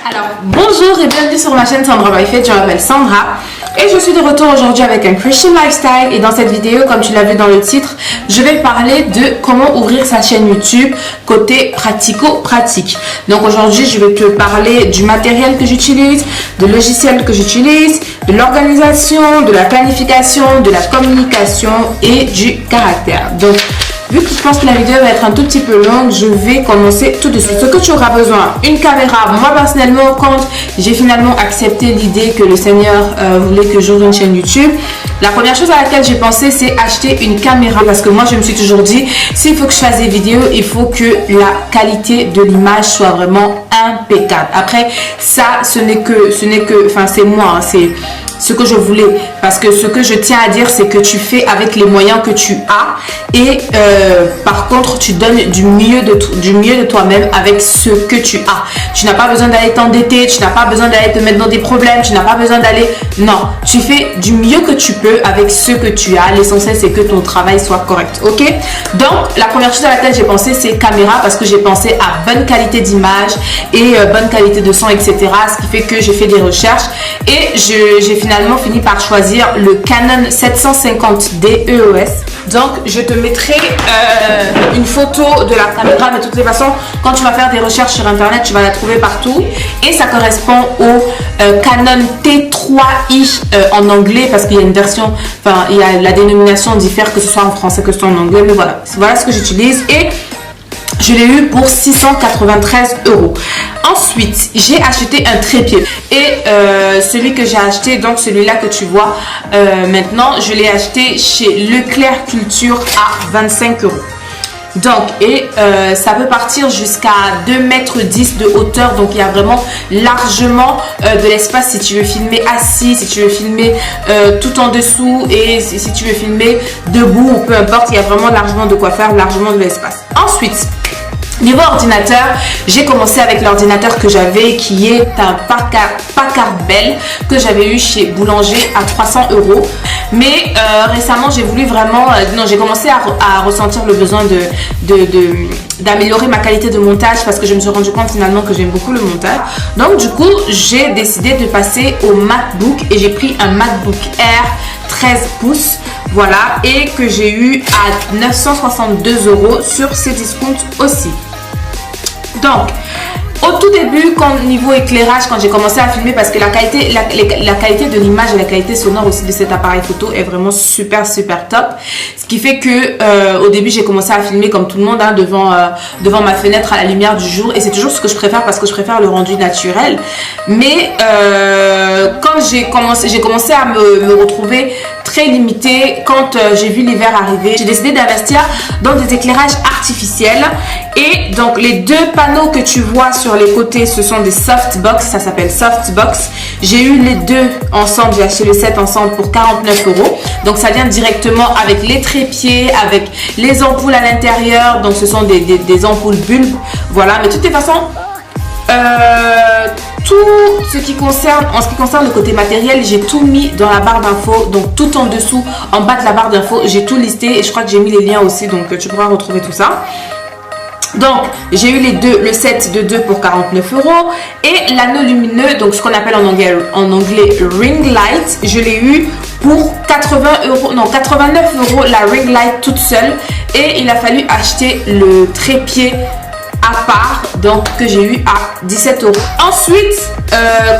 Alors, bonjour et bienvenue sur ma chaîne Sandra by Faith, je m'appelle Sandra et je suis de retour aujourd'hui avec un Christian Lifestyle et dans cette vidéo, comme tu l'as vu dans le titre, je vais parler de comment ouvrir sa chaîne YouTube côté pratico-pratique. Donc aujourd'hui, je vais te parler du matériel que j'utilise, de logiciels que j'utilise, de l'organisation, de la planification, de la communication et du caractère. Donc, vu que je pense que la vidéo va être un tout petit peu longue, je vais commencer tout de suite. Ce que tu auras besoin, une caméra. Moi personnellement, quand j'ai finalement accepté l'idée que le Seigneur voulait que j'ouvre une chaîne YouTube, la première chose à laquelle j'ai pensé, c'est acheter une caméra. Parce que moi, je me suis toujours dit, s'il faut que je fasse des vidéos, il faut que la qualité de l'image soit vraiment impeccable. Après, ça, c'est moi, c'est ce que je voulais, parce que ce que je tiens à dire, c'est que tu fais avec les moyens que tu as et par contre tu donnes du mieux de toi-même avec ce que tu as. Tu n'as pas besoin d'aller t'endetter, tu n'as pas besoin d'aller te mettre dans des problèmes, tu n'as pas besoin d'aller, non, tu fais du mieux que tu peux avec ce que tu as. L'essentiel, c'est que ton travail soit correct, ok? Donc la première chose à laquelle j'ai pensé, c'est caméra, parce que j'ai pensé à bonne qualité d'image et bonne qualité de son, etc. Ce qui fait que j'ai fait des recherches et j'ai finalement fini par choisir le Canon 750D EOS. Donc je te mettrai une photo de la caméra, mais de toutes les façons, quand tu vas faire des recherches sur internet, tu vas la trouver partout. Et ça correspond au Canon T3i en anglais, parce qu'il y a une version, enfin il y a la dénomination diffère, que ce soit en français que ce soit en anglais, mais voilà ce que j'utilise. Et je l'ai eu pour 693 €. Ensuite, j'ai acheté un trépied. Et celui que j'ai acheté, donc celui-là que tu vois maintenant, je l'ai acheté chez Leclerc Culture à 25 €. Donc, ça peut partir jusqu'à 2,10 m de hauteur. Donc, il y a vraiment largement de l'espace si tu veux filmer assis, si tu veux filmer tout en dessous et si tu veux filmer debout ou peu importe. Il y a vraiment largement de quoi faire, largement de l'espace. Ensuite, niveau ordinateur, j'ai commencé avec l'ordinateur que j'avais, qui est un Packard Bell que j'avais eu chez Boulanger à 300 €. Mais récemment, j'ai voulu vraiment, j'ai commencé à ressentir le besoin d'améliorer ma qualité de montage, parce que je me suis rendu compte finalement que j'aime beaucoup le montage. Donc du coup, j'ai décidé de passer au MacBook et j'ai pris un MacBook Air 13 pouces. Voilà, et que j'ai eu à 962 € sur Cdiscount aussi. Donc, au tout début, niveau éclairage, quand j'ai commencé à filmer, parce que la qualité de l'image et la qualité sonore aussi de cet appareil photo est vraiment super top. Ce qui fait que au début, j'ai commencé à filmer comme tout le monde, hein, devant ma fenêtre à la lumière du jour. Et c'est toujours ce que je préfère, parce que je préfère le rendu naturel. Mais quand j'ai commencé à me retrouver très limitée quand j'ai vu l'hiver arriver, j'ai décidé d'investir dans des éclairages artificiels. Et donc les deux panneaux que tu vois sur les côtés, ce sont des softbox, ça s'appelle softbox. J'ai eu les deux ensemble, j'ai acheté le set ensemble pour 49 €. Donc ça vient directement avec les trépieds, avec les ampoules à l'intérieur. Donc ce sont des ampoules bulbes, voilà. Mais de toutes les façons, tout ce qui concerne, en ce qui concerne le côté matériel, j'ai tout mis dans la barre d'infos. Donc tout en dessous, en bas de la barre d'infos, j'ai tout listé et je crois que j'ai mis les liens aussi, donc tu pourras retrouver tout ça. Donc j'ai eu le set de 2 pour 49 € et l'anneau lumineux, donc ce qu'on appelle en anglais ring light, je l'ai eu pour 89 € la ring light toute seule. Et il a fallu acheter le trépied à part, donc que j'ai eu à 17 €. Ensuite,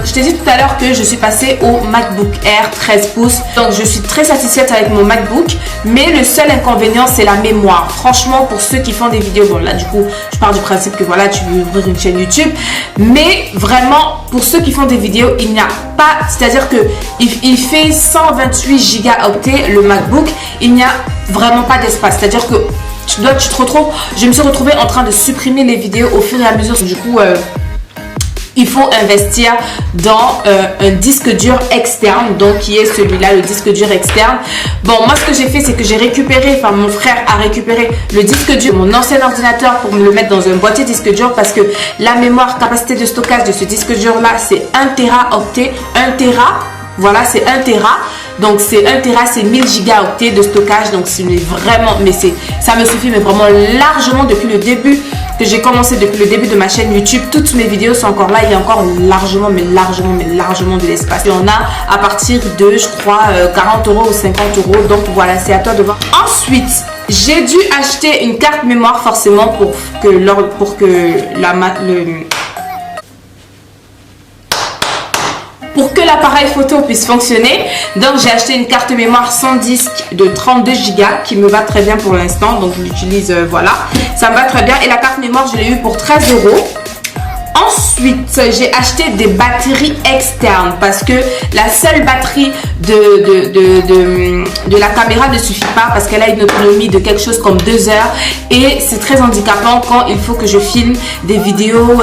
je t'ai dit tout à l'heure que je suis passée au MacBook Air 13 pouces. Donc je suis très satisfaite avec mon MacBook, mais le seul inconvénient, c'est la mémoire. Franchement, pour ceux qui font des vidéos, bon là du coup, je pars du principe que voilà, tu veux ouvrir une chaîne YouTube, mais vraiment, pour ceux qui font des vidéos, il n'y a pas, c'est-à-dire que il fait 128 Go le MacBook, il n'y a vraiment pas d'espace, c'est-à-dire que tu te retrouves, je me suis retrouvée en train de supprimer les vidéos au fur et à mesure. Du coup, il faut investir dans un disque dur externe, donc qui est celui-là, le disque dur externe. Bon, moi ce que j'ai fait, c'est que j'ai récupéré, enfin mon frère a récupéré le disque dur de mon ancien ordinateur pour me le mettre dans un boîtier disque dur, parce que la mémoire, capacité de stockage de ce disque dur là, c'est 1 Teraoctet, 1 Tera, voilà, c'est 1 Tera. Donc c'est 1 Tera, c'est 1000 gigaoctets de stockage. Donc c'est vraiment, mais ça me suffit, mais vraiment largement depuis le début que j'ai commencé, depuis le début de ma chaîne YouTube. Toutes mes vidéos sont encore là. Il y a encore largement de l'espace. Il y en a à partir de, je crois, 40 € ou 50 €. Donc voilà, c'est à toi de voir. Ensuite, j'ai dû acheter une carte mémoire forcément pour que l'appareil photo puisse fonctionner. Donc j'ai acheté une carte mémoire sans disque de 32 Go qui me va très bien pour l'instant. Donc je l'utilise, voilà, ça me va très bien. Et la carte mémoire, je l'ai eu pour 13 €. Ensuite, j'ai acheté des batteries externes parce que la seule batterie de la caméra ne suffit pas, parce qu'elle a une autonomie de quelque chose comme 2 heures et c'est très handicapant quand il faut que je filme des vidéos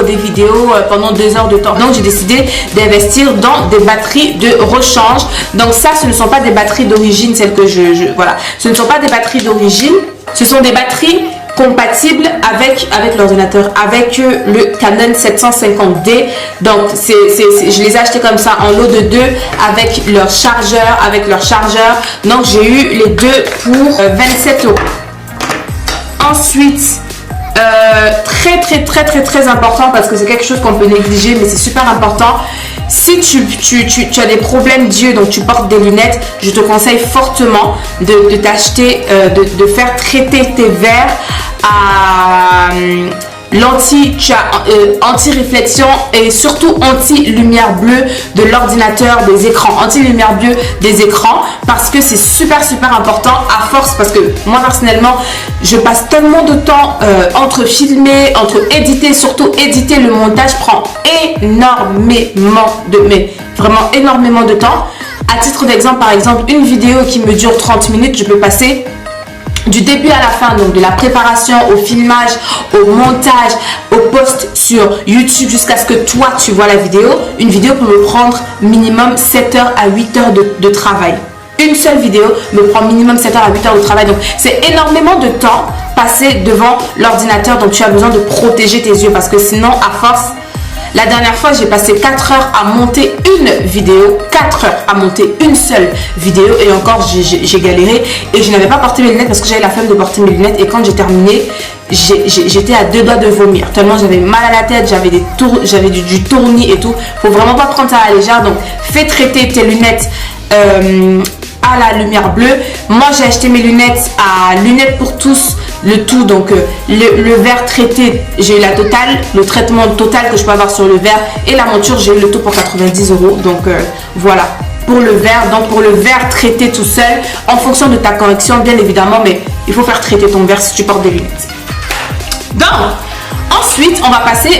pendant 2 heures de temps. Donc j'ai décidé d'investir dans des batteries de rechange. Donc ça, ce ne sont pas des batteries d'origine, celles que voilà, ce ne sont pas des batteries d'origine, ce sont des batteries compatible avec l'ordinateur, avec le Canon 750D. Donc je les ai achetés comme ça en lot de 2 avec leur chargeur, donc j'ai eu les deux pour 27 €. Ensuite, très important, parce que c'est quelque chose qu'on peut négliger, mais c'est super important. Si tu as des problèmes d'yeux, donc tu portes des lunettes, je te conseille fortement de t'acheter, de faire traiter tes verres à anti-réflexion et surtout anti-lumière bleue de l'ordinateur, des écrans, anti-lumière bleue des écrans, parce que c'est super important à force, parce que moi personnellement je passe tellement de temps entre filmer, entre éditer, surtout éditer, le montage prend vraiment énormément de temps. À titre d'exemple, par exemple, une vidéo qui me dure 30 minutes, je peux passer du début à la fin, donc de la préparation au filmage, au montage, au post sur YouTube jusqu'à ce que toi tu vois la vidéo. Une vidéo peut me prendre minimum 7 heures à 8 heures de travail. Une seule vidéo me prend minimum 7 heures à 8 heures de travail. Donc c'est énormément de temps passé devant l'ordinateur. Donc tu as besoin de protéger tes yeux, parce que sinon à force, la dernière fois, j'ai passé 4 heures à monter une vidéo, 4 heures à monter une seule vidéo, et encore j'ai galéré et je n'avais pas porté mes lunettes parce que j'avais la flemme de porter mes lunettes. Et quand j'ai terminé, j'étais à 2 doigts de vomir tellement j'avais mal à la tête, j'avais du tournis et tout. Faut vraiment pas prendre ça à la légère. Donc fais traiter tes lunettes à la lumière bleue. Moi j'ai acheté mes lunettes à Lunettes pour tous, le tout, donc le verre traité, j'ai eu la totale, le traitement total que je peux avoir sur le verre, et la monture j'ai eu le tout pour 90 €. Donc voilà pour le verre. Donc pour le verre traité tout seul, en fonction de ta correction bien évidemment, mais il faut faire traiter ton verre si tu portes des lunettes. Donc ensuite, on va passer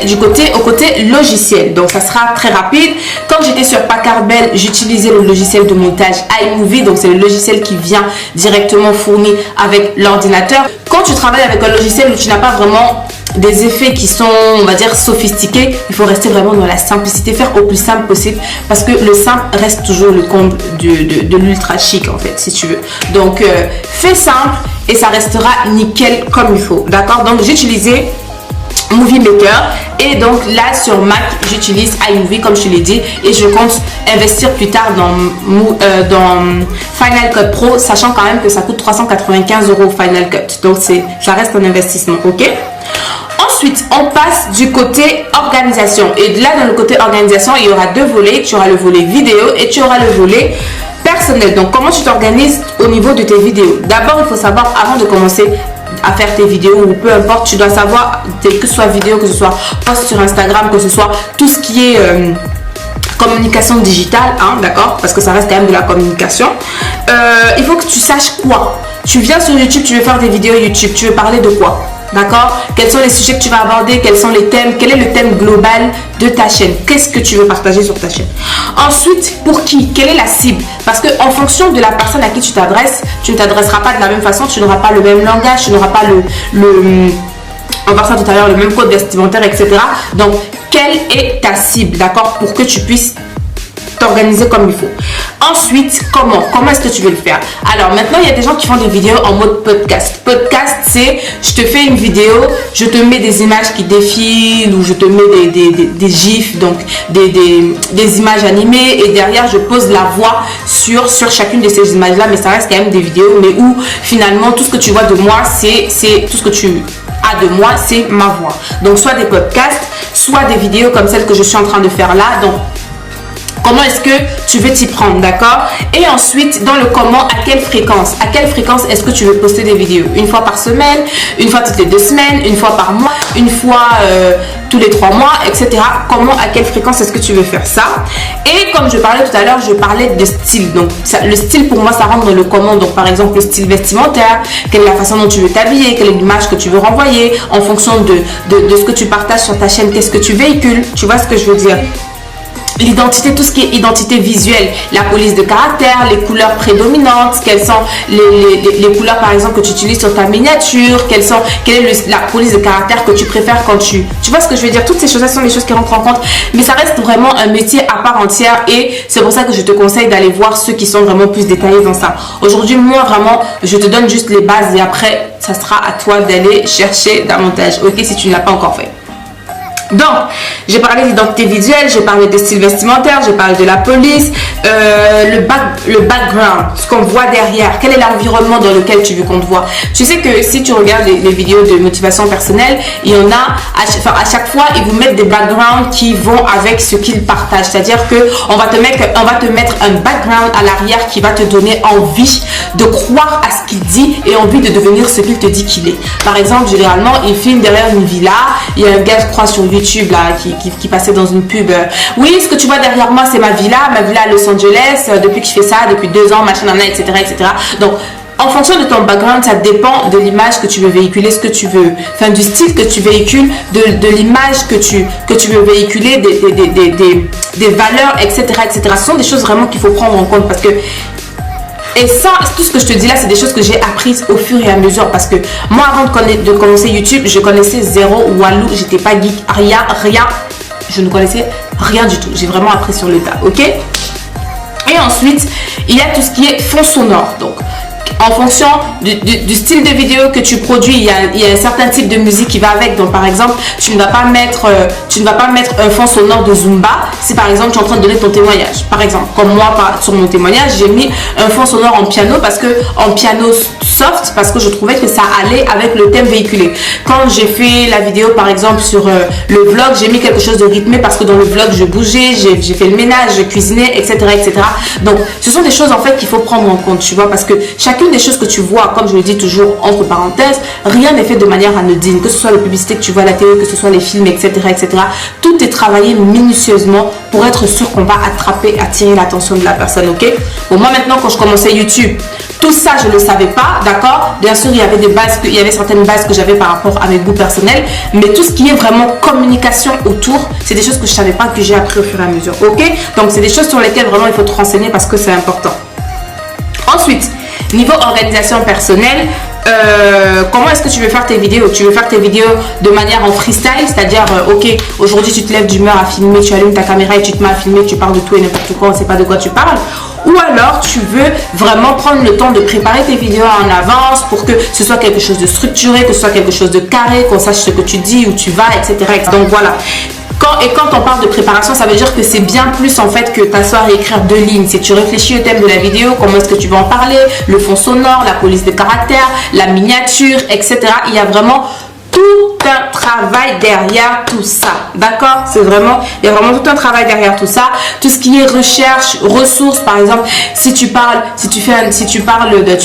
au côté logiciel. Donc, ça sera très rapide. Quand j'étais sur Pacarbel, j'utilisais le logiciel de montage iMovie. Donc, c'est le logiciel qui vient directement fourni avec l'ordinateur. Quand tu travailles avec un logiciel où tu n'as pas vraiment des effets qui sont, on va dire, sophistiqués, il faut rester vraiment dans la simplicité, faire au plus simple possible, parce que le simple reste toujours le comble de l'ultra chic, en fait, si tu veux. Donc, fais simple et ça restera nickel comme il faut. D'accord? Donc, j'ai utilisé Movie Maker, et donc là sur Mac j'utilise iMovie comme je te l'ai dit, et je compte investir plus tard dans Final Cut Pro, sachant quand même que ça coûte 395 € Final Cut. Donc ça reste un investissement, ok? Ensuite, on passe du côté organisation, et là dans le côté organisation il y aura 2 volets. Tu auras le volet vidéo et tu auras le volet personnel. Donc comment tu t'organises au niveau de tes vidéos? D'abord il faut savoir, avant de commencer à faire tes vidéos, ou peu importe, tu dois savoir, que ce soit vidéo, que ce soit post sur Instagram, que ce soit tout ce qui est communication digitale, hein, d'accord, parce que ça reste quand même de la communication. Il faut que tu saches quoi. Tu viens sur YouTube, tu veux faire des vidéos YouTube, tu veux parler de quoi? D'accord? Quels sont les sujets que tu vas aborder? Quels sont les thèmes? Quel est le thème global de ta chaîne? Qu'est-ce que tu veux partager sur ta chaîne? Ensuite, pour qui? Quelle est la cible? Parce que en fonction de la personne à qui tu t'adresses, tu ne t'adresseras pas de la même façon, tu n'auras pas le même langage, tu n'auras pas on va voir tout à l'heure, le même code vestimentaire, etc. Donc, quelle est ta cible? D'accord? Pour que tu puisses t'organiser comme il faut. Ensuite, comment est-ce que tu veux le faire? Alors maintenant, il y a des gens qui font des vidéos en mode podcast. Podcast, c'est je te fais une vidéo, je te mets des images qui défilent ou je te mets des gifs, donc des images animées, et derrière je pose la voix sur chacune de ces images là, mais ça reste quand même des vidéos, mais où finalement tout ce que tu vois de moi, c'est tout ce que tu as de moi, c'est ma voix. Donc soit des podcasts, soit des vidéos comme celle que je suis en train de faire là. Donc comment est-ce que tu veux t'y prendre, d'accord? Et ensuite, dans le comment, à quelle fréquence est-ce que tu veux poster des vidéos? Une fois par semaine, une fois toutes les 2 semaines, une fois par mois, une fois tous les 3 mois, etc. Comment, à quelle fréquence est-ce que tu veux faire ça? Et comme je parlais tout à l'heure, je parlais de style. Donc, le style pour moi, ça rentre dans le comment. Donc, par exemple, le style vestimentaire, quelle est la façon dont tu veux t'habiller, quelle est l'image que tu veux renvoyer, en fonction de ce que tu partages sur ta chaîne, qu'est-ce que tu véhicules. Tu vois ce que je veux dire? L'identité, tout ce qui est identité visuelle, la police de caractère, les couleurs prédominantes, quelles sont les couleurs par exemple que tu utilises sur ta miniature, quelle est la police de caractère que tu préfères quand tu vois ce que je veux dire. Toutes ces choses-là sont des choses qui rentrent en compte, mais ça reste vraiment un métier à part entière, et c'est pour ça que je te conseille d'aller voir ceux qui sont vraiment plus détaillés dans ça. Aujourd'hui, moi vraiment, je te donne juste les bases et après, ça sera à toi d'aller chercher davantage, ok, si tu ne l'as pas encore fait. Donc, j'ai parlé d'identité visuelle, j'ai parlé de style vestimentaire, j'ai parlé de la police, le background, ce qu'on voit derrière, quel est l'environnement dans lequel tu veux qu'on te voit. Tu sais que si tu regardes les vidéos de motivation personnelle, il y en a, à chaque fois, ils vous mettent des backgrounds qui vont avec ce qu'ils partagent. C'est-à-dire qu'on va te mettre un background à l'arrière qui va te donner envie de croire à ce qu'il dit et envie de devenir ce qu'il te dit qu'il est. Par exemple, généralement, il filme derrière une villa, il y a un gars, je crois, sur YouTube là, qui passait dans une pub. Oui, ce que tu vois derrière moi, c'est ma villa à Los Angeles, depuis que je fais ça, depuis 2 ans, machin, etc., etc. Donc, en fonction de ton background, ça dépend de l'image que tu veux véhiculer, ce que tu veux, enfin du style que tu véhicules, de l'image que tu veux véhiculer, des valeurs, etc., etc. Ce sont des choses vraiment qu'il faut prendre en compte parce que, et ça, tout ce que je te dis là, c'est des choses que j'ai apprises au fur et à mesure. Parce que moi, avant de commencer YouTube, je connaissais zéro Walou, j'étais pas geek, rien. Je ne connaissais rien du tout. J'ai vraiment appris sur le tas, ok? Et ensuite, il y a tout ce qui est fond sonore. Donc, en fonction du style de vidéo que tu produis, il y a un certain type de musique qui va avec. Donc par exemple, tu ne vas pas mettre un fond sonore de Zumba si par exemple tu es en train de donner ton témoignage. Par exemple, comme moi sur mon témoignage, j'ai mis un fond sonore en piano en piano soft, parce que je trouvais que ça allait avec le thème véhiculé. Quand j'ai fait la vidéo par exemple sur le vlog, j'ai mis quelque chose de rythmé parce que dans le vlog je bougeais, j'ai fait le ménage, je cuisinais, etc., etc. Donc ce sont des choses en fait qu'il faut prendre en compte, tu vois, parce que chacune des choses que tu vois, comme je le dis toujours entre parenthèses, rien n'est fait de manière anodine, que ce soit les publicités que tu vois à la télé, que ce soit les films, etc., etc. Tout est travaillé minutieusement pour être sûr qu'on va attirer l'attention de la personne, ok? Bon, moi maintenant, quand je commençais YouTube, tout ça, je ne le savais pas, d'accord? Bien sûr, il y avait certaines bases que j'avais par rapport à mes goûts personnels, mais tout ce qui est vraiment communication autour, c'est des choses que je ne savais pas, que j'ai appris au fur et à mesure, ok? Donc, c'est des choses sur lesquelles vraiment il faut te renseigner parce que c'est important. Ensuite, niveau organisation personnelle, comment est-ce que tu veux faire tes vidéos? Tu veux faire tes vidéos de manière en freestyle, c'est-à-dire, ok, aujourd'hui tu te lèves d'humeur à filmer, tu allumes ta caméra et tu te mets à filmer, tu parles de tout et n'importe quoi, on ne sait pas de quoi tu parles. Ou alors tu veux vraiment prendre le temps de préparer tes vidéos en avance pour que ce soit quelque chose de structuré, que ce soit quelque chose de carré, qu'on sache ce que tu dis, où tu vas, etc. Donc voilà. Quand on parle de préparation, ça veut dire que c'est bien plus en fait que t'asseoir et écrire 2 lignes. C'est tu réfléchis au thème de la vidéo, comment est-ce que tu vas en parler, le fond sonore, la police de caractère, la miniature, etc. Il y a vraiment tout un travail derrière tout ça, d'accord? Il y a vraiment tout un travail derrière tout ça. Tout ce qui est recherche, ressources, par exemple,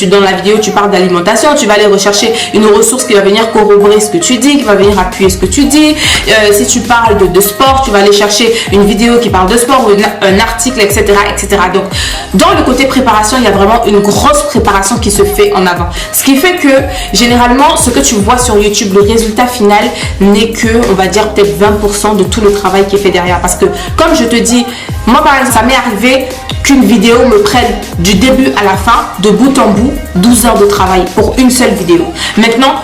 dans la vidéo, tu parles d'alimentation, tu vas aller rechercher une ressource qui va venir corroborer ce que tu dis, qui va venir appuyer ce que tu dis. Si tu parles de sport, tu vas aller chercher une vidéo qui parle de sport ou un article, etc., etc. Donc, dans le côté préparation, il y a vraiment une grosse préparation qui se fait en avant. Ce qui fait que, généralement, ce que tu vois sur YouTube, le résultat final n'est que, on va dire, peut-être 20% de tout le travail qui est fait derrière. Parce que, comme je te dis, moi, par exemple, ça m'est arrivé qu'une vidéo me prenne du début à la fin, de bout en bout, 12 heures de travail pour une seule vidéo. Maintenant,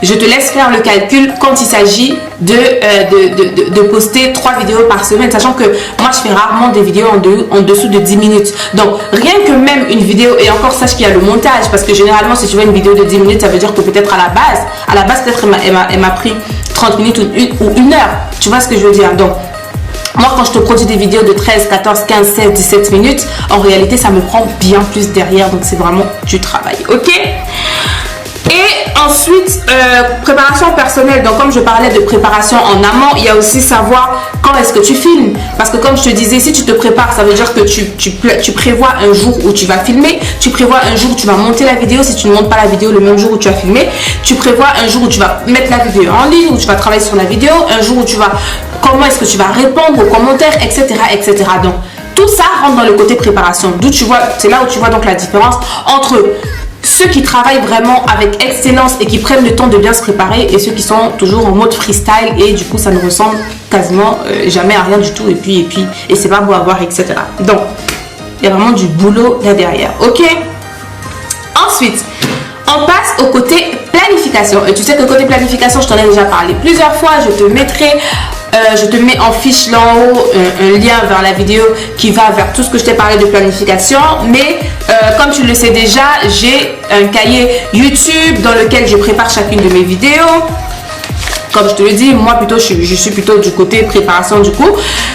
je te laisse faire le calcul quand il s'agit de poster 3 vidéos par semaine, sachant que moi je fais rarement des vidéos en dessous de 10 minutes. Donc rien que même une vidéo, et encore sache qu'il y a le montage, parce que généralement si tu vois une vidéo de 10 minutes, ça veut dire que peut-être à la base peut-être elle m'a pris 30 minutes ou une heure. Tu vois ce que je veux dire? Donc moi, quand je te produis des vidéos de 13, 14, 15, 16, 17 minutes, en réalité, ça me prend bien plus derrière. Donc, c'est vraiment du travail. OK? Et ensuite, préparation personnelle. Donc, comme je parlais de préparation en amont, il y a aussi savoir quand est-ce que tu filmes. Parce que comme je te disais, si tu te prépares, ça veut dire que tu prévois un jour où tu vas filmer. Tu prévois un jour où tu vas monter la vidéo. Si tu ne montes pas la vidéo le même jour où tu as filmé, tu prévois un jour où tu vas mettre la vidéo en ligne, où tu vas travailler sur la vidéo. Un jour où tu vas... Comment est-ce que tu vas répondre aux commentaires, etc., etc. Donc, tout ça rentre dans le côté préparation. D'où tu vois, c'est là où tu vois donc la différence entre ceux qui travaillent vraiment avec excellence et qui prennent le temps de bien se préparer et ceux qui sont toujours en mode freestyle et du coup ça ne ressemble quasiment jamais à rien du tout et c'est pas beau à voir, etc. Donc il y a vraiment du boulot là derrière. Ok, ensuite on passe au côté planification. Et tu sais que côté planification, je t'en ai déjà parlé plusieurs fois. Je te mets en fiche là en haut un lien vers la vidéo qui va vers tout ce que je t'ai parlé de planification. Mais comme tu le sais déjà, j'ai un cahier YouTube dans lequel je prépare chacune de mes vidéos. Comme je te le dis, moi plutôt je suis plutôt du côté préparation du coup.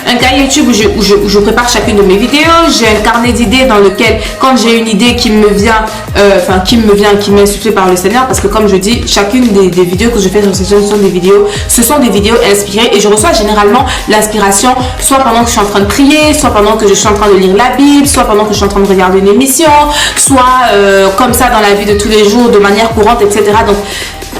Un cahier YouTube où je prépare chacune de mes vidéos. J'ai un carnet d'idées dans lequel quand j'ai une idée qui me vient, qui m'est insufflée par le Seigneur, parce que comme je dis, chacune des vidéos que je fais sur cette chaîne ce sont des vidéos inspirées et je reçois généralement l'inspiration soit pendant que je suis en train de prier, soit pendant que je suis en train de lire la Bible, soit pendant que je suis en train de regarder une émission, soit comme ça dans la vie de tous les jours de manière courante, etc. Donc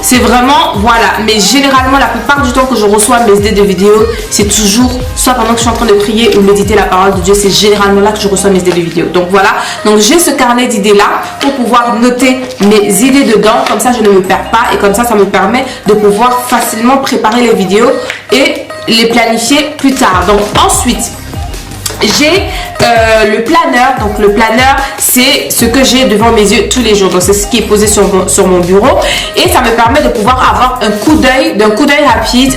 c'est vraiment, voilà, mais généralement la plupart du temps que je reçois mes idées de vidéos, c'est toujours soit pendant que je suis en train de prier ou méditer la parole de Dieu, c'est généralement là que je reçois mes idées de vidéos. Donc voilà, donc j'ai ce carnet d'idées là pour pouvoir noter mes idées dedans, comme ça je ne me perds pas et comme ça me permet de pouvoir facilement préparer les vidéos et les planifier plus tard. Donc ensuite, j'ai le planeur. Donc le planeur, c'est ce que j'ai devant mes yeux tous les jours. Donc c'est ce qui est posé sur mon bureau et ça me permet de pouvoir avoir un coup d'œil rapide,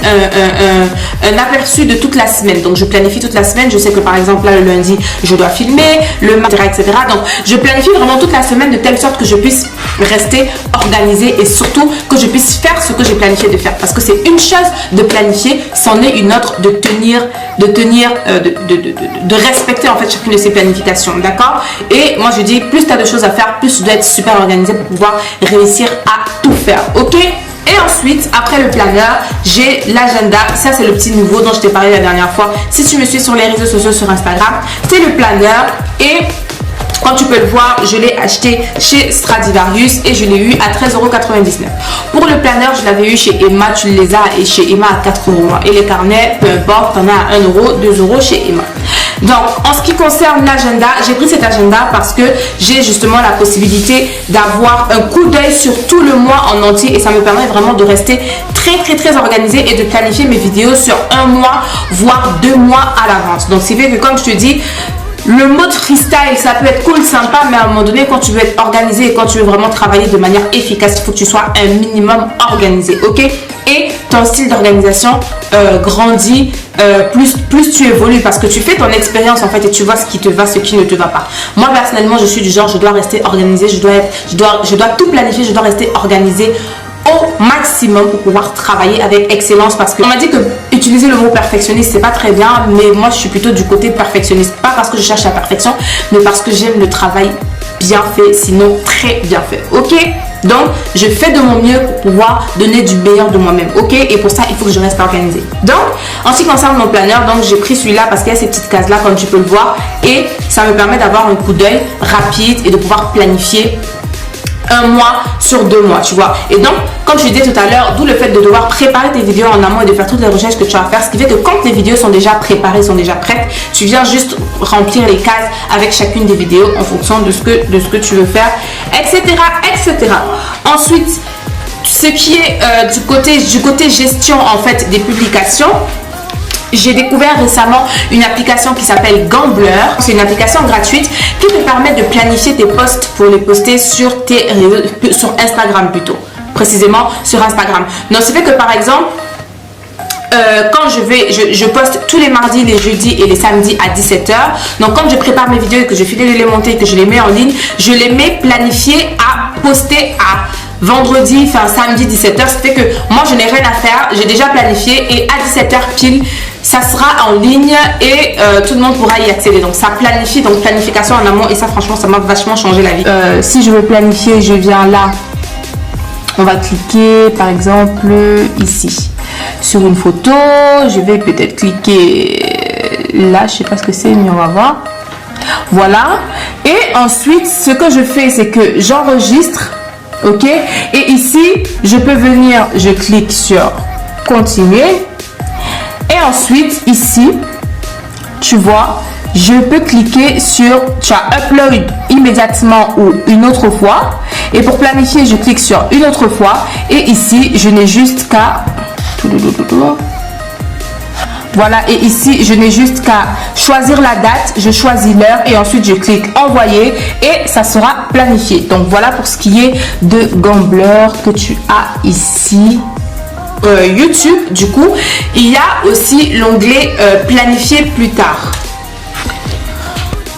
un aperçu de toute la semaine. Donc je planifie toute la semaine. Je sais que par exemple là le lundi je dois filmer, le mardi, etc. Donc je planifie vraiment toute la semaine de telle sorte que je puisse rester organisée et surtout que je puisse faire ce que j'ai planifié de faire. Parce que c'est une chose de planifier, c'en est une autre de respecter en fait chacune de ces planifications, d'accord? Et moi je dis, plus tu as de choses à faire, plus tu dois être super organisé pour pouvoir réussir à tout faire, ok? Et ensuite, après le planeur, j'ai l'agenda. Ça, c'est le petit nouveau dont je t'ai parlé la dernière fois. Si tu me suis sur les réseaux sociaux, sur Instagram, c'est le planeur. Et comme tu peux le voir, je l'ai acheté chez Stradivarius et je l'ai eu à 13,99 €. Pour le planeur, je l'avais eu chez Emma. Tu les as chez Emma à 4 €. Et les carnets, peu importe, t'en as à 1 €, 2 € chez Emma. Donc, en ce qui concerne l'agenda, j'ai pris cet agenda parce que j'ai justement la possibilité d'avoir un coup d'œil sur tout le mois en entier et ça me permet vraiment de rester très organisée et de planifier mes vidéos sur 1 mois, voire 2 mois à l'avance. Donc, c'est fait que comme je te dis, le mode freestyle, ça peut être cool, sympa, mais à un moment donné, quand tu veux être organisé et quand tu veux vraiment travailler de manière efficace, il faut que tu sois un minimum organisé, ok? Et ton style d'organisation grandit plus tu évolues parce que tu fais ton expérience en fait et tu vois ce qui te va, ce qui ne te va pas. Moi personnellement, je suis du genre, je dois rester organisée, je dois tout planifier, je dois rester organisée au maximum pour pouvoir travailler avec excellence parce qu'on m'a dit que utiliser le mot perfectionniste c'est pas très bien, mais moi je suis plutôt du côté perfectionniste, pas parce que je cherche la perfection mais parce que j'aime le travail bien fait, sinon très bien fait, ok? Donc je fais de mon mieux pour pouvoir donner du meilleur de moi-même, ok? Et pour ça il faut que je reste organisée. Donc en ce qui concerne mon planeur, donc j'ai pris celui-là parce qu'il y a ces petites cases là comme tu peux le voir et ça me permet d'avoir un coup d'œil rapide et de pouvoir planifier 1 mois sur 2 mois, tu vois. Et donc, comme je disais tout à l'heure, d'où le fait de devoir préparer tes vidéos en amont et de faire toutes les recherches que tu as à faire, ce qui fait que quand tes vidéos sont déjà préparées, sont déjà prêtes, tu viens juste remplir les cases avec chacune des vidéos en fonction de ce que tu veux faire, etc., etc. Ensuite, ce qui est du côté gestion en fait des publications, j'ai découvert récemment une application qui s'appelle Gambler. C'est une application gratuite qui te permet de planifier tes posts pour les poster sur Instagram plutôt. précisément sur Instagram. Donc, c'est fait que par exemple, quand je poste tous les mardis, les jeudis et les samedis à 17 h. Donc, quand je prépare mes vidéos et que je finis de les monter et que je les mets en ligne, je les mets planifiées à poster à vendredi, enfin samedi 17 h. Ce qui fait que moi, je n'ai rien à faire. J'ai déjà planifié et à 17 h pile, ça sera en ligne et tout le monde pourra y accéder. Donc, ça planifie, donc planification en amont et ça, franchement, ça m'a vachement changé la vie. Si je veux planifier, je viens là. On va cliquer, par exemple, ici. Sur une photo, je vais peut-être cliquer là, je sais pas ce que c'est, mais on va voir. Voilà. Et ensuite, ce que je fais, c'est que j'enregistre, ok. Et ici, je peux venir, je clique sur continuer. Et ensuite, ici, tu vois, je peux cliquer sur tu as upload immédiatement ou une autre fois. Et pour planifier, je clique sur une autre fois. Et ici, je n'ai juste qu'à voilà, et ici je n'ai juste qu'à choisir la date, je choisis l'heure et ensuite je clique envoyer et ça sera planifié. Donc voilà pour ce qui est de Gambler que tu as ici. YouTube, du coup, il y a aussi l'onglet planifier plus tard.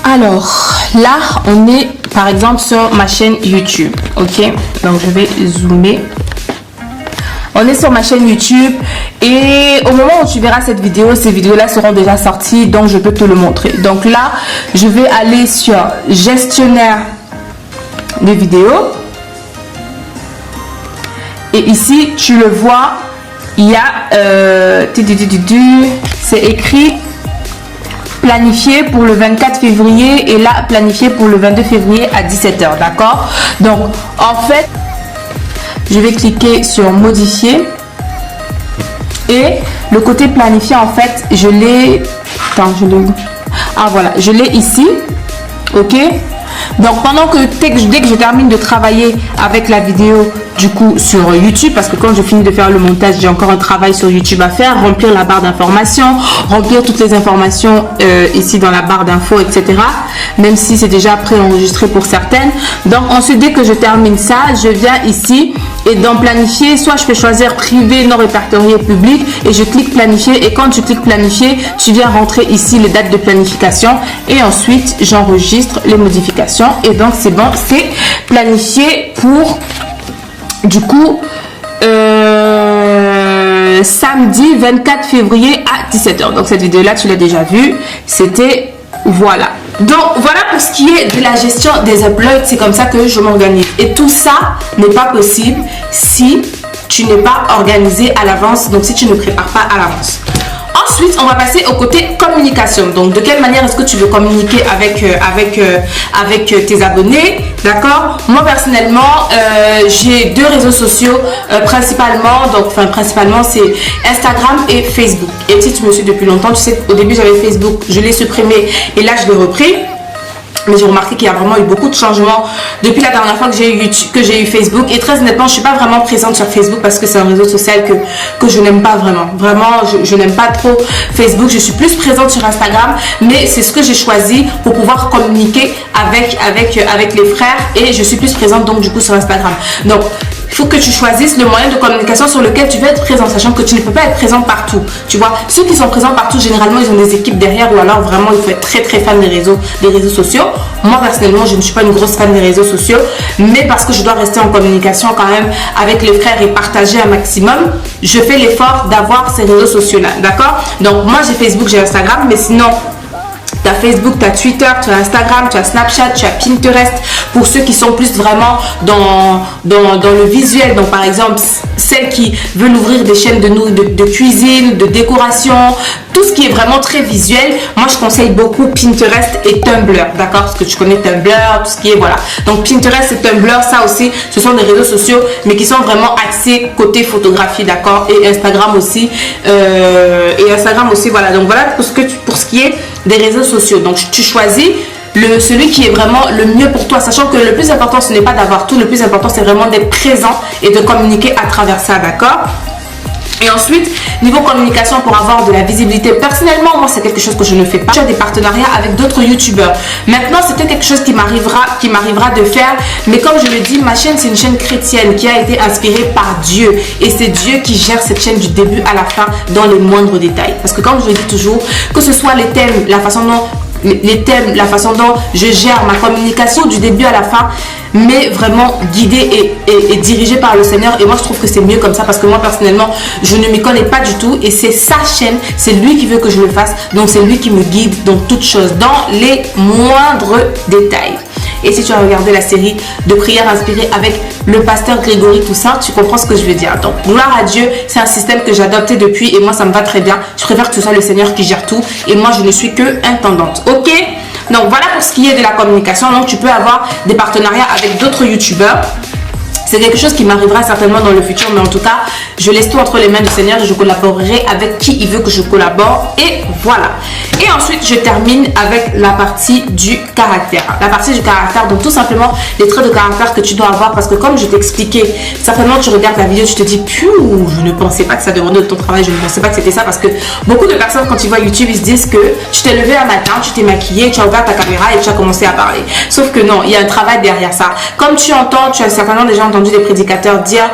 Alors là, on est par exemple sur ma chaîne YouTube, ok, donc je vais zoomer. On est sur ma chaîne YouTube et au moment où tu verras cette vidéo, ces vidéos-là seront déjà sorties, donc je peux te le montrer. Donc là, je vais aller sur gestionnaire de vidéos. Et ici, tu le vois, il y a, c'est écrit planifié pour le 24 février et là, planifié pour le 22 février à 17 h, d'accord? Donc, en fait, je vais cliquer sur modifier et le côté planifié, en fait, je l'ai, voilà, je l'ai ici, ok. Donc pendant que dès que je termine de travailler avec la vidéo du coup sur YouTube, parce que quand je finis de faire le montage, j'ai encore un travail sur YouTube à faire, remplir la barre d'informations, remplir toutes les informations ici dans la barre d'infos, etc. Même si c'est déjà préenregistré pour certaines. Donc ensuite, dès que je termine ça, je viens ici et dans planifier, soit je peux choisir privé, non répertorié, public et je clique planifier et quand tu cliques planifier, tu viens rentrer ici les dates de planification et ensuite j'enregistre les modifications et donc c'est bon, c'est planifié pour du coup samedi 24 février à 17 h. Donc cette vidéo là tu l'as déjà vue, c'était voilà. Donc voilà pour ce qui est de la gestion des uploads, c'est comme ça que je m'organise et tout ça n'est pas possible si tu n'es pas organisé à l'avance, donc si tu ne prépares pas à l'avance. Ensuite, on va passer au côté communication. Donc, de quelle manière est-ce que tu veux communiquer avec tes abonnés, d'accord? Moi, personnellement, j'ai deux réseaux sociaux principalement. Donc, principalement, c'est Instagram et Facebook. Et si tu me suis depuis longtemps, tu sais, au début, j'avais Facebook, je l'ai supprimé et là, je l'ai repris. Mais j'ai remarqué qu'il y a vraiment eu beaucoup de changements depuis la dernière fois que j'ai eu Facebook. Et très honnêtement, je suis pas vraiment présente sur Facebook parce que c'est un réseau social que je n'aime pas vraiment. Vraiment, je n'aime pas trop Facebook. Je suis plus présente sur Instagram, mais c'est ce que j'ai choisi pour pouvoir communiquer avec les frères. Et je suis plus présente donc du coup sur Instagram. Donc, il faut que tu choisisses le moyen de communication sur lequel tu veux être présent, sachant que tu ne peux pas être présent partout. Tu vois, ceux qui sont présents partout, généralement, ils ont des équipes derrière ou alors vraiment, il faut être très très fan des réseaux sociaux. Moi, personnellement, je ne suis pas une grosse fan des réseaux sociaux, mais parce que je dois rester en communication quand même avec les frères et partager un maximum, je fais l'effort d'avoir ces réseaux sociaux-là, d'accord? Donc, moi, j'ai Facebook, j'ai Instagram, mais sinon, tu as Facebook, tu as Twitter, tu as Instagram, tu as Snapchat, tu as Pinterest pour ceux qui sont plus vraiment dans le visuel. Donc par exemple, celles qui veulent ouvrir des chaînes de cuisine, de décoration, tout ce qui est vraiment très visuel. Moi, je conseille beaucoup Pinterest et Tumblr, d'accord? Parce que tu connais Tumblr, tout ce qui est, voilà. Donc Pinterest et Tumblr, ça aussi, ce sont des réseaux sociaux, mais qui sont vraiment axés côté photographie, d'accord? Et Instagram aussi, voilà. Donc voilà pour ce qui est des réseaux sociaux. Donc tu choisis celui qui est vraiment le mieux pour toi, sachant que le plus important ce n'est pas d'avoir tout, le plus important c'est vraiment d'être présent et de communiquer à travers ça, d'accord? Et ensuite, niveau communication, pour avoir de la visibilité, personnellement, moi, c'est quelque chose que je ne fais pas. J'ai des partenariats avec d'autres youtubeurs. Maintenant, c'était quelque chose qui m'arrivera de faire. Mais comme je le dis, ma chaîne, c'est une chaîne chrétienne qui a été inspirée par Dieu. Et c'est Dieu qui gère cette chaîne du début à la fin dans les moindres détails. Parce que comme je le dis toujours, que ce soit les thèmes, la façon dont je gère ma communication du début à la fin, mais vraiment guidée et dirigée par le Seigneur. Et moi, je trouve que c'est mieux comme ça parce que moi, personnellement, je ne m'y connais pas du tout. Et c'est sa chaîne, c'est lui qui veut que je le fasse. Donc, c'est lui qui me guide dans toutes choses, dans les moindres détails. Et si tu as regardé la série de prières inspirées avec le pasteur Grégory Toussaint, tu comprends ce que je veux dire. Donc, gloire à Dieu, c'est un système que j'ai adopté depuis et moi, ça me va très bien. Je préfère que ce soit le Seigneur qui gère tout et moi, je ne suis que intendante. Ok? Donc, voilà pour ce qui est de la communication. Donc, tu peux avoir des partenariats avec d'autres youtubeurs. C'est quelque chose qui m'arrivera certainement dans le futur, mais en tout cas, je laisse tout entre les mains du Seigneur et je collaborerai avec qui il veut que je collabore. Et voilà. Et ensuite, je termine avec la partie du caractère. La partie du caractère, donc tout simplement les traits de caractère que tu dois avoir parce que comme je t'ai expliqué, certainement tu regardes la vidéo, tu te dis, piou, je ne pensais pas que ça demandait de ton travail, je ne pensais pas que c'était ça parce que beaucoup de personnes, quand ils voient YouTube, ils se disent que tu t'es levé un matin, tu t'es maquillé, tu as ouvert ta caméra et tu as commencé à parler. Sauf que non, il y a un travail derrière ça. Comme tu entends, tu as certainement déjà entendu des prédicateurs dire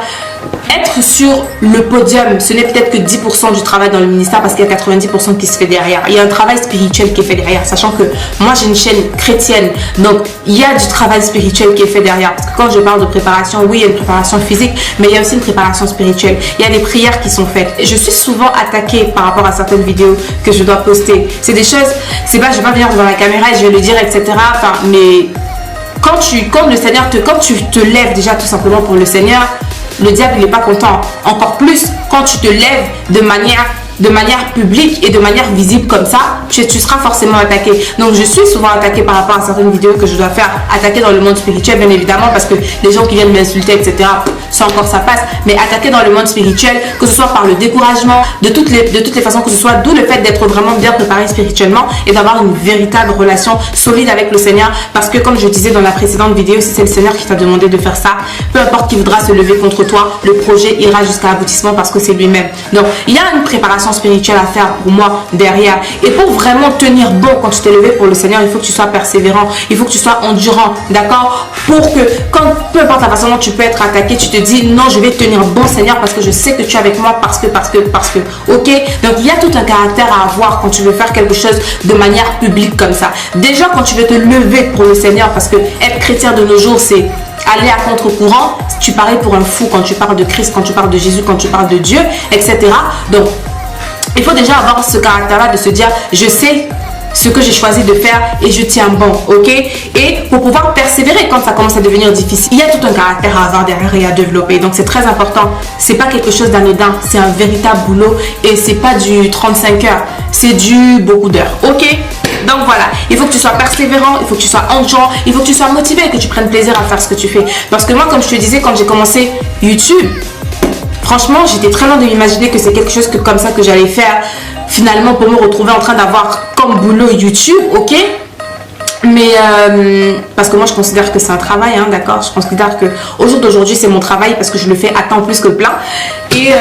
être sur le podium, ce n'est peut-être que 10% du travail dans le ministère parce qu'il y a 90% qui se fait derrière. Il y a un travail spirituel qui est fait derrière, sachant que moi j'ai une chaîne chrétienne, donc il y a du travail spirituel qui est fait derrière. Parce que quand je parle de préparation, oui, il y a une préparation physique, mais il y a aussi une préparation spirituelle. Il y a des prières qui sont faites. Et je suis souvent attaquée par rapport à certaines vidéos que je dois poster. C'est des choses, c'est pas, je vais pas venir devant la caméra et je vais le dire, etc. Enfin, mais quand tu te lèves déjà tout simplement pour le Seigneur, le diable il n'est pas content. Encore plus quand tu te lèves de manière publique et de manière visible comme ça, tu seras forcément attaqué. Donc je suis souvent attaquée par rapport à certaines vidéos que je dois faire, attaquée dans le monde spirituel bien évidemment parce que les gens qui viennent m'insulter etc, ça encore ça passe, mais attaquée dans le monde spirituel, que ce soit par le découragement, de toutes les façons que ce soit, d'où le fait d'être vraiment bien préparé spirituellement et d'avoir une véritable relation solide avec le Seigneur parce que comme je disais dans la précédente vidéo, si c'est le Seigneur qui t'a demandé de faire ça, peu importe qui voudra se lever contre toi, le projet ira jusqu'à l'aboutissement parce que c'est lui-même. Donc il y a une préparation spirituelle à faire pour moi derrière et pour vraiment tenir bon quand tu t'es levé pour le Seigneur, il faut que tu sois persévérant, il faut que tu sois endurant, d'accord, pour que quand peu importe la façon dont tu peux être attaqué, tu te dis non, je vais tenir bon Seigneur parce que je sais que tu es avec moi parce que ok. Donc il y a tout un caractère à avoir quand tu veux faire quelque chose de manière publique comme ça. Déjà quand tu veux te lever pour le Seigneur, parce que être chrétien de nos jours c'est aller à contre-courant, tu parais pour un fou quand tu parles de Christ, quand tu parles de Jésus, quand tu parles de Dieu, etc. Donc il faut déjà avoir ce caractère-là de se dire, je sais ce que j'ai choisi de faire et je tiens bon, ok. Et pour pouvoir persévérer quand ça commence à devenir difficile, il y a tout un caractère à avoir derrière et à développer. Donc c'est très important. C'est pas quelque chose d'anodin, c'est un véritable boulot et c'est pas du 35 heures, c'est du beaucoup d'heures, ok. Donc voilà, il faut que tu sois persévérant, il faut que tu sois endurant, il faut que tu sois motivé et que tu prennes plaisir à faire ce que tu fais. Parce que moi, comme je te disais, quand j'ai commencé YouTube, franchement, j'étais très loin de m'imaginer que c'est quelque chose comme ça que j'allais faire finalement pour me retrouver en train d'avoir comme boulot YouTube, ok. Mais parce que moi je considère que c'est un travail, hein, d'accord. Je considère que au jour d'aujourd'hui c'est mon travail parce que je le fais à temps plus que plein. Et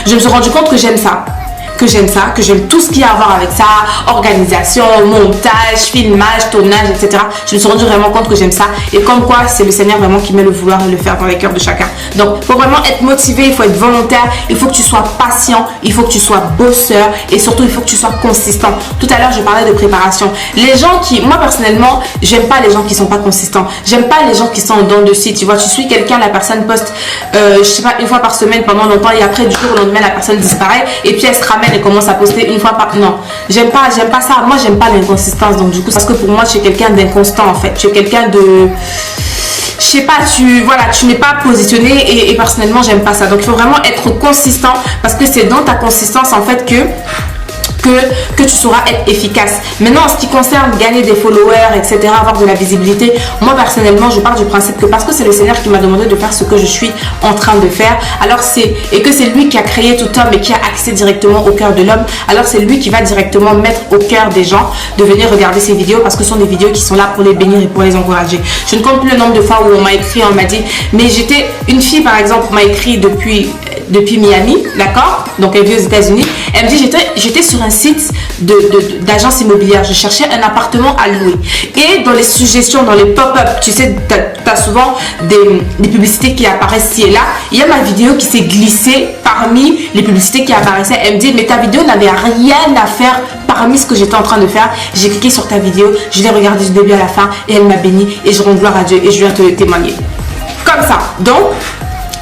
je me suis rendu compte que j'aime ça. Que j'aime tout ce qui a à voir avec ça, organisation, montage, filmage, tournage, etc. Je me suis rendu vraiment compte que j'aime ça et comme quoi c'est le Seigneur vraiment qui met le vouloir et le faire dans les cœurs de chacun. Donc pour vraiment être motivé, il faut être volontaire, il faut que tu sois patient, il faut que tu sois bosseur et surtout il faut que tu sois consistant. Tout à l'heure je parlais de préparation. Les gens qui, moi personnellement, j'aime pas les gens qui sont pas consistants. J'aime pas les gens qui sont en dents de scie. Tu vois, tu suis quelqu'un, la personne poste, je sais pas, une fois par semaine pendant longtemps et après du jour au lendemain la personne disparaît et puis elle se ramène et commence à poster une fois par... Non, j'aime pas ça. Moi, j'aime pas l'inconsistance. Donc, du coup, parce que pour moi, tu es quelqu'un d'inconstant, en fait. Tu es quelqu'un de... Je sais pas, tu n'es pas positionné et personnellement, j'aime pas ça. Donc, il faut vraiment être consistant parce que c'est dans ta consistance, en fait, que que tu sauras être efficace. Maintenant, en ce qui concerne gagner des followers, etc., avoir de la visibilité, moi personnellement, je pars du principe que parce que c'est le Seigneur qui m'a demandé de faire ce que je suis en train de faire, alors et que c'est lui qui a créé tout homme et qui a accès directement au cœur de l'homme, alors c'est lui qui va directement mettre au cœur des gens de venir regarder ces vidéos parce que ce sont des vidéos qui sont là pour les bénir et pour les encourager. Je ne compte plus le nombre de fois où on m'a écrit, on m'a dit, mais une fille par exemple m'a écrit depuis Miami, d'accord, donc elle vit aux États-Unis. Elle me dit, j'étais sur un site d'agence immobilière, je cherchais un appartement à louer et dans les suggestions, dans les pop-up, tu sais, tu as souvent des publicités qui apparaissent ci et là. Il y a ma vidéo qui s'est glissée parmi les publicités qui apparaissaient. Elle me dit, mais ta vidéo n'avait rien à faire parmi ce que j'étais en train de faire. J'ai cliqué sur ta vidéo, je l'ai regardée du début à la fin et elle m'a béni et je rends gloire à Dieu et je viens te témoigner comme ça. Donc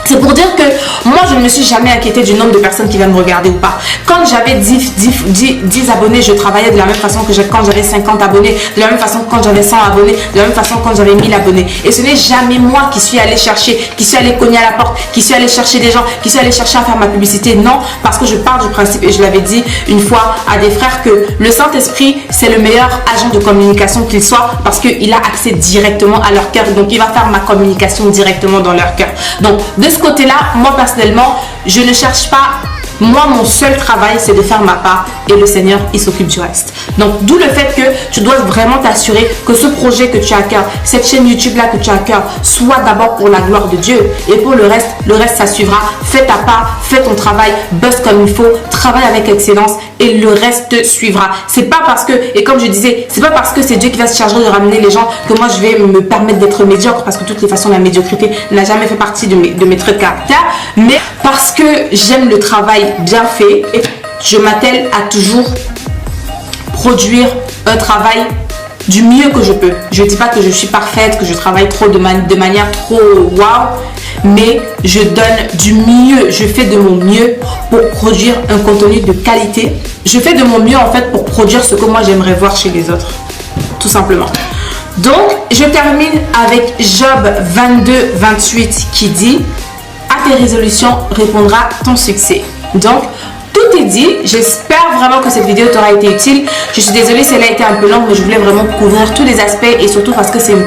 c'est pour dire que moi, je ne me suis jamais inquiétée du nombre de personnes qui viennent me regarder ou pas. Quand j'avais 10 abonnés, je travaillais de la même façon que quand j'avais 50 abonnés, de la même façon que quand j'avais 100 abonnés, de la même façon que quand j'avais 1000 abonnés. Et ce n'est jamais moi qui suis allée chercher, qui suis allée cogner à la porte, qui suis allée chercher des gens, qui suis allée chercher à faire ma publicité. Non, parce que je pars du principe, et je l'avais dit une fois à des frères, que le Saint-Esprit, c'est le meilleur agent de communication qu'il soit parce qu'il a accès directement à leur cœur. Donc, il va faire ma communication directement dans leur cœur. Donc, de ce côté-là, moi personnellement, je ne cherche pas. Moi, mon seul travail, c'est de faire ma part et le Seigneur, il s'occupe du reste. Donc, d'où le fait que tu dois vraiment t'assurer que ce projet que tu as à cœur, cette chaîne YouTube-là que tu as à cœur, soit d'abord pour la gloire de Dieu. Et pour le reste, ça suivra. Fais ta part, fais ton travail, bosse comme il faut, travaille avec excellence et le reste suivra. C'est pas parce que, et comme je disais, c'est pas parce que c'est Dieu qui va se charger de ramener les gens que moi je vais me permettre d'être médiocre, parce que de toutes les façons, la médiocrité n'a jamais fait partie de mes traits de caractère, mais parce que j'aime le travail bien fait et je m'attelle à toujours produire un travail du mieux que je peux. Je ne dis pas que je suis parfaite, que je travaille trop de manière trop waouh, mais je donne du mieux, je fais de mon mieux pour produire un contenu de qualité. Je fais de mon mieux en fait pour produire ce que moi j'aimerais voir chez les autres, tout simplement. Donc, je termine avec Job 22-28 qui dit: à tes résolutions répondra ton succès. Donc, tout est dit. J'espère vraiment que cette vidéo t'aura été utile. Je suis désolée si elle a été un peu longue, mais je voulais vraiment couvrir tous les aspects et surtout parce que c'est une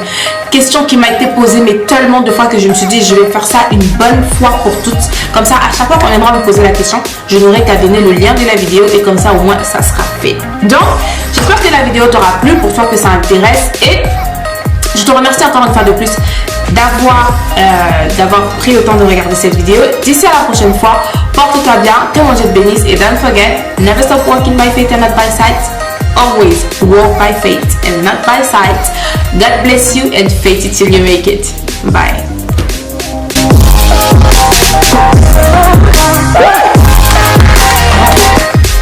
question qui m'a été posée mais tellement de fois que je me suis dit je vais faire ça une bonne fois pour toutes. Comme ça, à chaque fois qu'on aimera me poser la question, je n'aurai qu'à donner le lien de la vidéo et comme ça au moins ça sera fait. Donc, j'espère que la vidéo t'aura plu, pour toi que ça intéresse, et je te remercie encore une fois de plus d'avoir pris le temps de regarder cette vidéo. D'ici à la prochaine fois, porte-toi bien, que mon Dieu te bénisse et don't forget, never stop walking by faith and not by sight. Always walk by faith and not by sight. God bless you and faith it till you make it. Bye.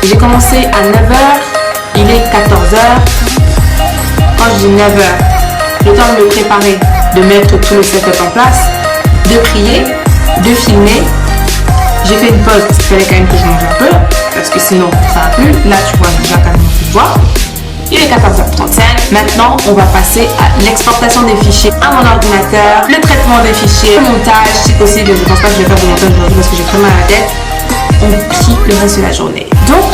J'ai commencé à 9h, il est 14h. Quand je dis 9h, le temps de me préparer, de mettre tout le setup en place, de prier, de filmer. J'ai fait une pause parce qu'il fallait quand même que je mange un peu, parce que sinon ça va plus. Là tu vois déjà quand même plus de voix. Il est 14h35. Maintenant on va passer à l'exportation des fichiers à mon ordinateur, le traitement des fichiers, le montage si possible. Je pense pas que je vais faire de montage aujourd'hui parce que j'ai très mal à la tête. On plie le reste de la journée. Donc